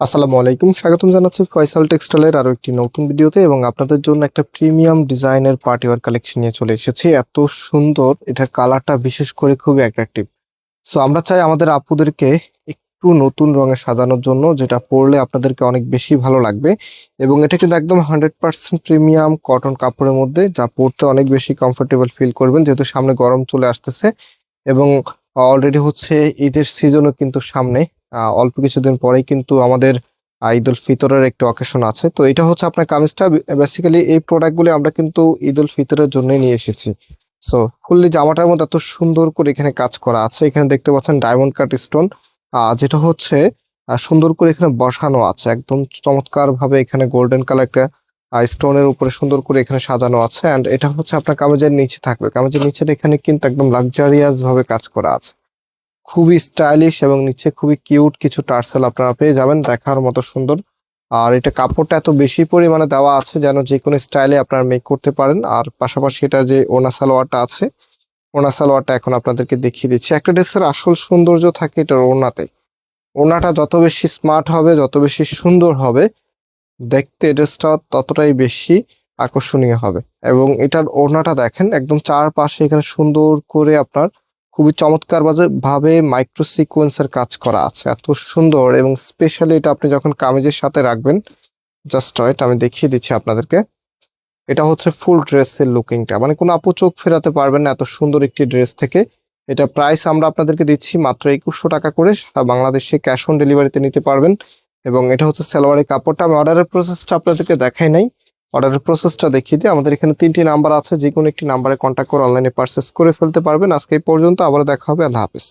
আসসালামু আলাইকুম, স্বাগতম জানাচ্ছি ফয়সাল টেক্সটাইলের আরো একটি নতুন ভিডিওতে। এবং আপনাদের জন্য একটা প্রিমিয়াম ডিজাইনের পার্টি ওয়্যার কালেকশন নিয়ে চলে এসেছি। এত সুন্দর, এটার কালারটা বিশেষ করে খুবই অ্যাট্রাকটিভ। সো আমরা চাই আমাদের আপুদেরকে একটু নতুন রঙে সাজানোর জন্য, যেটা পরলে আপনাদেরকে অনেক বেশি ভালো লাগবে। এবং এটা কিন্তু একদম 100% প্রিমিয়াম কটন কাপড়ের মধ্যে, যা পরতে অনেক বেশি কমফোর্টেবল ফিল করবেন, যেহেতু সামনে গরম চলে আসতেছে। এবং অলরেডি হচ্ছে ঈদের সিজনও কিন্তু সামনে, অল্প কিছুদিন পরেই কিন্তু আমাদের ঈদ উল ফিতরের একটা অকেশন আছে। তো এটা হচ্ছে আপনার কামিজটা। বেসিক্যালি এই প্রোডাক্টগুলি আমরা কিন্তু ঈদ উল ফিতরের জন্যই নিয়ে এসেছি। সো ফুললি জামাটার মধ্যে এত সুন্দর করে এখানে কাজ করা আছে। এখানে দেখতে পাচ্ছেন ডায়মন্ড কাট স্টোন, যেটা হচ্ছে সুন্দর করে এখানে বসানো আছে, একদম চমৎকার ভাবে এখানে গোল্ডেন কালার একটা স্টোনের উপরে সুন্দর করে এখানে সাজানো আছে। অ্যান্ড এটা হচ্ছে আপনার কামিজের নিচে থাকবে, কামিজের নিচে এখানে কিন্তু একদম লাক্সারিয়াস ভাবে কাজ করা আছে, খুবই স্টাইলিশ। এবং নিচে খুবই কিউট কিছু টার্সেল আপনারা পেয়ে যাবেন, দেখার মতো সুন্দর। আর এটা কাপড়টা এত বেশি পরিমাণে দেওয়া আছে যেন যে কোনো স্টাইলে আপনারা মেক করতে পারেন। আর পাশাপাশি এটা যে ওনা সালোয়ারটা আছে, ওনা সালোয়ারটা এখন আপনাদেরকে দেখিয়ে দিচ্ছি। একটা ড্রেসের আসল সৌন্দর্য থাকে এটার ওনাতে। ওনাটা যত বেশি স্মার্ট হবে, যত বেশি সুন্দর হবে দেখতে, ড্রেসটা ততটাই বেশি আকর্ষণীয় হবে। এবং এটার ওড়নাটা দেখেন, একদম চারপাশে এখানে সুন্দর করে আপনার খুবই চমৎকার ভাবে মাইক্রো সিকোয়েন্সের কাজ করা আছে, এত সুন্দর। এবং স্পেশালি এটা আপনি যখন কামিজের সাথে রাখবেন, জাস্ট ওয়েট, আমি দেখিয়ে দিচ্ছি আপনাদেরকে। এটা হচ্ছে ফুল ড্রেসের লুকিংটা, মানে কোনো আপু চোখ ফেরাতে পারবেন না এত সুন্দর একটি ড্রেস থেকে। এটা প্রাইস আমরা আপনাদেরকে দিচ্ছি মাত্র 2100 টাকা করে, সারা বাংলাদেশে ক্যাশ অন ডেলিভারিতে নিতে পারবেন। এবং এটা হচ্ছে সালোয়ারের কাপড়টা। আমি অর্ডারের প্রসেসটা আপনাদেরকে দেখাই নাই, অর্ডারের প্রসেসটা দেখিয়ে দিই। আমাদের এখানে 3টি নাম্বার আছে, যে কোনো একটি নাম্বারে কন্ট্যাক্ট করে অনলাইনে পারচেস করে ফেলতে পারবেন। আজকে এই পর্যন্ত, আবার দেখা হবে। আল্লাহ হাফেজ।